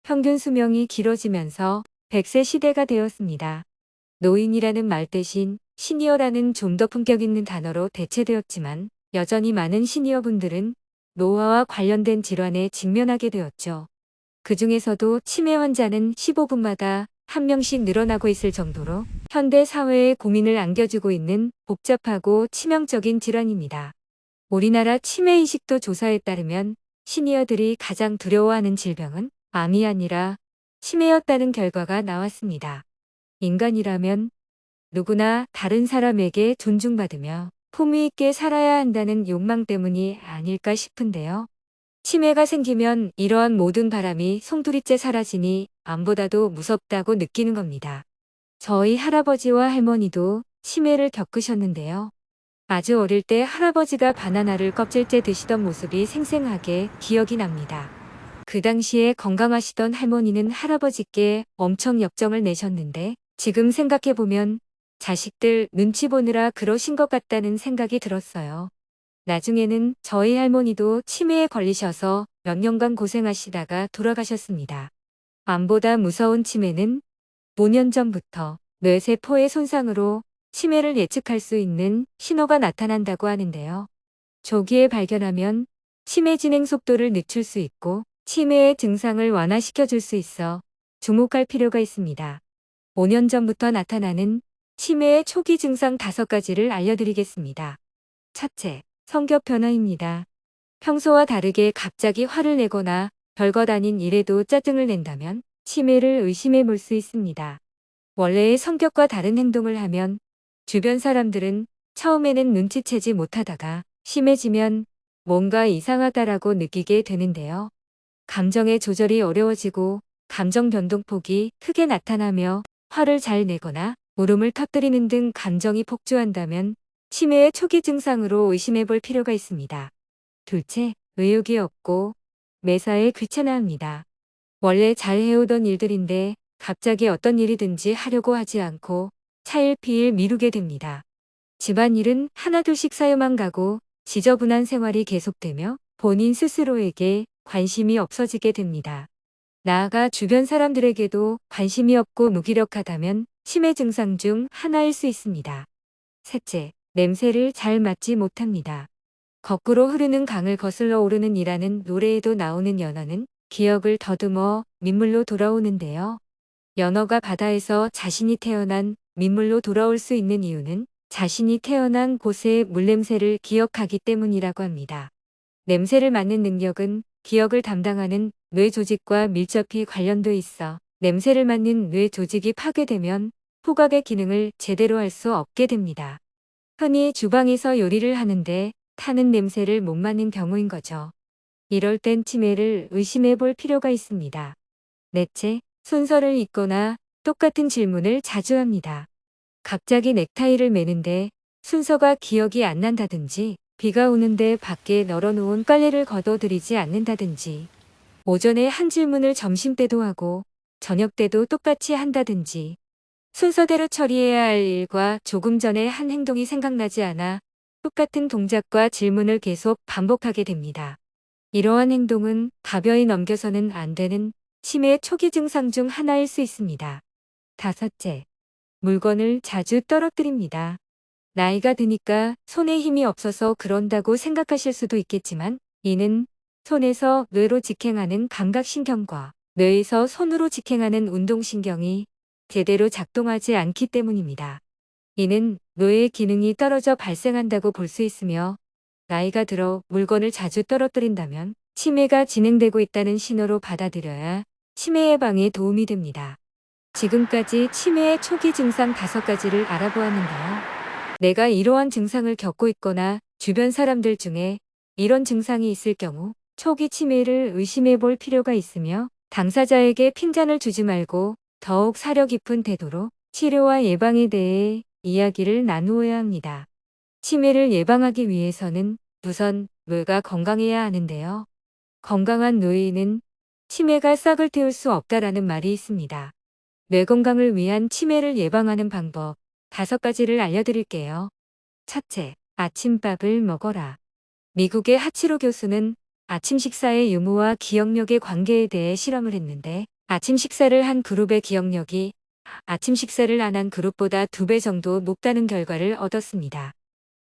평균 수명이 길어지면서 100세 시대가 되었습니다. 노인이라는 말 대신 시니어라는 좀 더 품격 있는 단어로 대체되었지만 여전히 많은 시니어분들은 노화와 관련된 질환에 직면하게 되었죠. 그 중에서도 치매 환자는 15분마다 한 명씩 늘어나고 있을 정도로 현대 사회에 고민을 안겨주고 있는 복잡하고 치명적인 질환입니다. 우리나라 치매 인식도 조사에 따르면 시니어들이 가장 두려워하는 질병은 암이 아니라 치매였다는 결과가 나왔습니다. 인간이라면 누구나 다른 사람에게 존중받으며 품위 있게 살아야 한다는 욕망 때문이 아닐까 싶은데요. 치매가 생기면 이러한 모든 바람이 송두리째 사라지니 암보다도 무섭다고 느끼는 겁니다. 저희 할아버지와 할머니도 치매를 겪으셨는데요. 아주 어릴 때 할아버지가 바나나를 껍질째 드시던 모습이 생생하게 기억이 납니다. 그 당시에 건강하시던 할머니는 할아버지께 엄청 역정을 내셨는데 지금 생각해보면 자식들 눈치 보느라 그러신 것 같다는 생각이 들었어요. 나중에는 저희 할머니도 치매에 걸리셔서 몇 년간 고생하시다가 돌아가셨습니다. 암보다 무서운 치매는 5년 전부터 뇌세포의 손상으로 치매를 예측할 수 있는 신호가 나타난다고 하는데요. 조기에 발견하면 치매 진행 속도를 늦출 수 있고 치매의 증상을 완화시켜 줄 수 있어 주목할 필요가 있습니다. 5년 전부터 나타나는 치매의 초기 증상 5가지를 알려드리겠습니다. 첫째, 성격 변화입니다. 평소와 다르게 갑자기 화를 내거나 별것 아닌 일에도 짜증을 낸다면 치매를 의심해 볼 수 있습니다. 원래의 성격과 다른 행동을 하면 주변 사람들은 처음에는 눈치채지 못하다가 심해지면 뭔가 이상하다라고 느끼게 되는데요. 감정의 조절이 어려워지고 감정 변동폭이 크게 나타나며 화를 잘 내거나 울음을 터뜨리는 등 감정이 폭주한다면 치매의 초기 증상으로 의심해 볼 필요가 있습니다. 둘째, 의욕이 없고 매사에 귀찮아합니다. 원래 잘 해오던 일들인데 갑자기 어떤 일이든지 하려고 하지 않고 차일피일 미루게 됩니다. 집안일은 하나둘씩 쌓여만 가고 지저분한 생활이 계속되며 본인 스스로에게 관심이 없어지게 됩니다. 나아가 주변 사람들에게도 관심이 없고 무기력하다면 치매 증상 중 하나일 수 있습니다. 셋째, 냄새를 잘 맡지 못합니다. 거꾸로 흐르는 강을 거슬러 오르는 이라는 노래에도 나오는 연어는 기억을 더듬어 민물로 돌아오는데요. 연어가 바다에서 자신이 태어난 민물로 돌아올 수 있는 이유는 자신이 태어난 곳의 물냄새를 기억하기 때문이라고 합니다. 냄새를 맡는 능력은 기억을 담당하는 뇌 조직과 밀접히 관련돼 있어 냄새를 맡는 뇌 조직이 파괴되면 후각의 기능을 제대로 할 수 없게 됩니다. 흔히 주방에서 요리를 하는데 타는 냄새를 못 맡는 경우인 거죠. 이럴 땐 치매를 의심해 볼 필요가 있습니다. 넷째, 순서를 잊거나 똑같은 질문을 자주 합니다. 갑자기 넥타이를 매는데 순서가 기억이 안 난다든지 비가 오는데 밖에 널어놓은 빨래를 걷어들이지 않는다든지 오전에 한 질문을 점심 때도 하고 저녁 때도 똑같이 한다든지 순서대로 처리해야 할 일과 조금 전에 한 행동이 생각나지 않아 똑같은 동작과 질문을 계속 반복하게 됩니다. 이러한 행동은 가벼이 넘겨서는 안 되는 치매 초기 증상 중 하나일 수 있습니다. 다섯째, 물건을 자주 떨어뜨립니다. 나이가 드니까 손에 힘이 없어서 그런다고 생각하실 수도 있겠지만 이는 손에서 뇌로 직행하는 감각신경과 뇌에서 손으로 직행하는 운동신경이 제대로 작동하지 않기 때문입니다. 이는 뇌의 기능이 떨어져 발생한다고 볼 수 있으며 나이가 들어 물건을 자주 떨어뜨린다면 치매가 진행되고 있다는 신호로 받아들여야 치매 예방에 도움이 됩니다. 지금까지 치매의 초기 증상 5가지를 알아보았는데요. 내가 이러한 증상을 겪고 있거나 주변 사람들 중에 이런 증상이 있을 경우 초기 치매를 의심해 볼 필요가 있으며 당사자에게 핀잔을 주지 말고 더욱 사려 깊은 태도로 치료와 예방에 대해 이야기를 나누어야 합니다. 치매를 예방하기 위해서는 우선 뇌가 건강해야 하는데요. 건강한 뇌에는 치매가 싹을 틔울 수 없다라는 말이 있습니다. 뇌 건강을 위한 치매를 예방하는 방법 5가지를 알려드릴게요. 첫째, 아침밥을 먹어라. 미국의 하치로 교수는 아침 식사의 유무와 기억력의 관계에 대해 실험을 했는데 아침 식사를 한 그룹의 기억력이 아침 식사를 안 한 그룹보다 2배 정도 높다는 결과를 얻었습니다.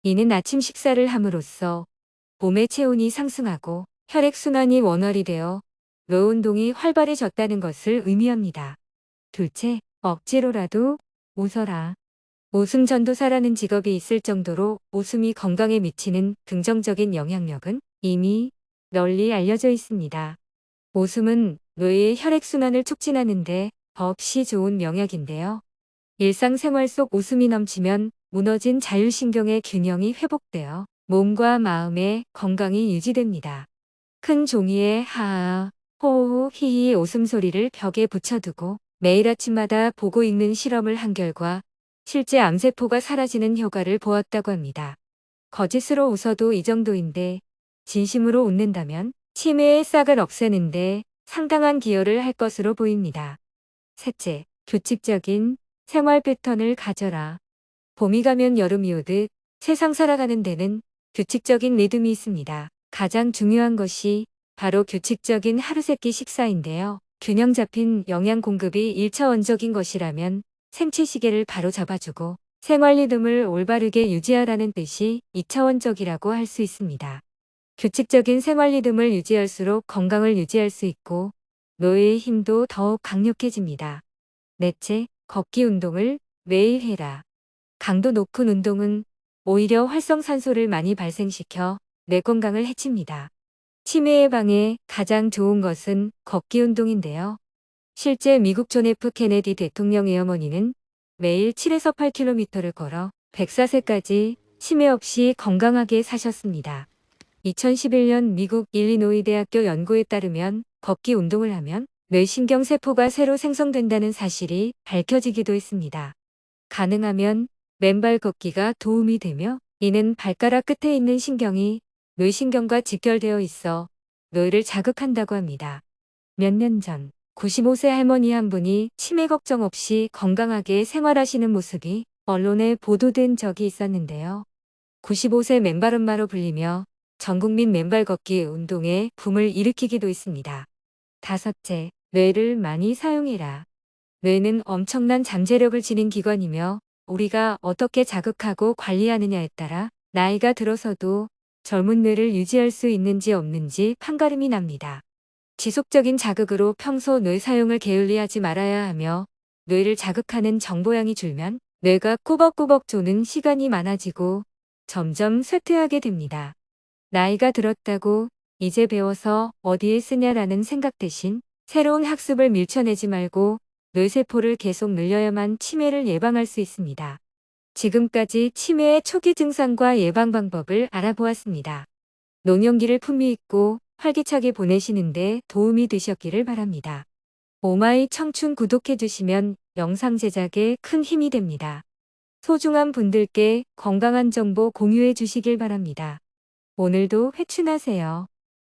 이는 아침 식사를 함으로써 몸의 체온이 상승하고 혈액순환이 원활히 되어 뇌 운동이 활발해졌다는 것을 의미합니다. 둘째, 억지로라도 웃어라. 웃음 전도사라는 직업이 있을 정도로 웃음이 건강에 미치는 긍정적인 영향력은 이미 널리 알려져 있습니다. 웃음은 뇌의 혈액순환을 촉진하는데 더없이 좋은 명약인데요. 일상생활 속 웃음이 넘치면 무너진 자율신경의 균형이 회복되어 몸과 마음의 건강이 유지됩니다. 큰 종이에 하아, 호호, 히히 웃음소리를 벽에 붙여두고 매일 아침마다 보고 읽는 실험을 한 결과 실제 암세포가 사라지는 효과를 보았다고 합니다. 거짓으로 웃어도 이 정도인데 진심으로 웃는다면 치매의 싹을 없애는데 상당한 기여를 할 것으로 보입니다. 셋째, 규칙적인 생활 패턴을 가져라. 봄이 가면 여름이 오듯 세상 살아가는 데는 규칙적인 리듬이 있습니다. 가장 중요한 것이 바로 규칙적인 하루세끼 식사인데요. 균형 잡힌 영양 공급이 1차원적인 것이라면 생체 시계를 바로 잡아주고 생활 리듬을 올바르게 유지하라는 뜻이 2차원적이라고 할 수 있습니다. 규칙적인 생활 리듬을 유지할수록 건강을 유지할 수 있고 뇌의 힘도 더욱 강력해집니다. 넷째, 걷기 운동을 매일 해라. 강도 높은 운동은 오히려 활성산소를 많이 발생시켜 뇌 건강을 해칩니다. 치매 예방에 가장 좋은 것은 걷기 운동인데요. 실제 미국 존 F 케네디 대통령의 어머니는 매일 7에서 8km를 걸어 104세까지 치매 없이 건강하게 사셨습니다. 2011년 미국 일리노이 대학교 연구에 따르면 걷기 운동을 하면 뇌신경세포가 새로 생성된다는 사실이 밝혀지기도 했습니다. 가능하면 맨발 걷기가 도움이 되며 이는 발가락 끝에 있는 신경이 뇌신경과 직결되어 있어 뇌를 자극한다고 합니다. 몇 년 전 95세 할머니 한 분이 치매 걱정 없이 건강하게 생활하시는 모습이 언론에 보도된 적이 있었는데요. 95세 맨발 엄마로 불리며 전국민 맨발 걷기 운동에 붐을 일으키기도 했습니다. 다섯째, 뇌를 많이 사용해라. 뇌는 엄청난 잠재력을 지닌 기관이며 우리가 어떻게 자극하고 관리하느냐에 따라 나이가 들어서도 젊은 뇌를 유지할 수 있는지 없는지 판가름이 납니다. 지속적인 자극으로 평소 뇌 사용을 게을리하지 말아야 하며 뇌를 자극하는 정보량이 줄면 뇌가 꾸벅꾸벅 조는 시간이 많아지고 점점 쇠퇴하게 됩니다. 나이가 들었다고 이제 배워서 어디에 쓰냐라는 생각 대신 새로운 학습을 밀쳐내지 말고 뇌세포를 계속 늘려야만 치매를 예방할 수 있습니다. 지금까지 치매의 초기 증상과 예방 방법을 알아보았습니다. 노년기를 품위 있고 활기차게 보내시는데 도움이 되셨기를 바랍니다. 오마이 청춘 구독해주시면 영상 제작에 큰 힘이 됩니다. 소중한 분들께 건강한 정보 공유해 주시길 바랍니다. 오늘도 회춘하세요.